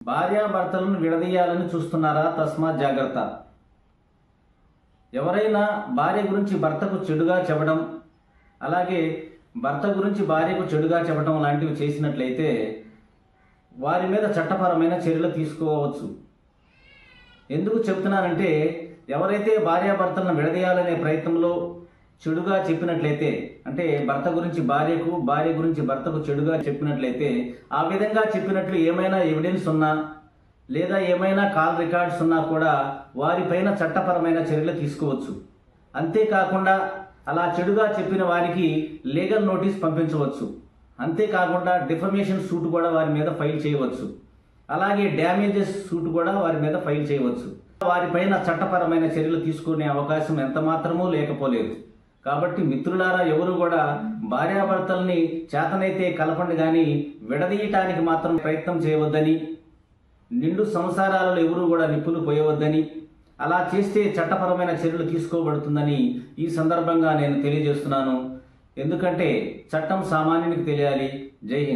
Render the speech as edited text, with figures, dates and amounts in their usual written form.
భార్యాభర్తలను విడదీయాలని చూస్తున్నారా? తస్మాత్ జాగ్రత్త. ఎవరైనా భార్య గురించి భర్తకు చెడుగా చెప్పడం, అలాగే భర్త గురించి భార్యకు చెడుగా చెప్పడం లాంటివి చేసినట్లయితే వారి మీద చట్టపరమైన చర్యలు తీసుకోవచ్చు. ఎందుకు చెప్తున్నానంటే, ఎవరైతే భార్యాభర్తలను విడదీయాలనే ప్రయత్నంలో చెడుగా చెప్పినట్లయితే, అంటే భర్త గురించి భార్యకు, భార్య గురించి భర్తకు చెడుగా చెప్పినట్లయితే, ఆ విధంగా చెప్పినట్లు ఏమైనా ఎవిడెన్స్ ఉన్నా లేదా ఏమైనా కాల్ రికార్డ్స్ ఉన్నా కూడా వారిపైన చట్టపరమైన చర్యలు తీసుకోవచ్చు. అంతేకాకుండా అలా చెడుగా చెప్పిన వారికి లీగల్ నోటీస్ పంపించవచ్చు. అంతేకాకుండా డిఫమేషన్ సూట్ కూడా వారి మీద ఫైల్ చేయవచ్చు. అలాగే డ్యామేజెస్ సూట్ కూడా వారి మీద ఫైల్ చేయవచ్చు. వారిపైన చట్టపరమైన చర్యలు తీసుకునే అవకాశం ఎంత మాత్రమూ లేకపోలేదు. కాబట్టి మిత్రులారా, ఎవరు కూడా భార్యాభర్తల్ని చేతనైతే కలపండి కానీ విడదీయటానికి మాత్రం ప్రయత్నం చేయవద్దని, నిండు సంసారాలలో ఎవరు కూడా నిప్పులు పోయవద్దని, అలా చేస్తే చట్టపరమైన చర్యలు తీసుకోబడుతుందని ఈ సందర్భంగా నేను తెలియజేస్తున్నాను. ఎందుకంటే చట్టం సామాన్యునికి తెలియాలి. జై హింద్.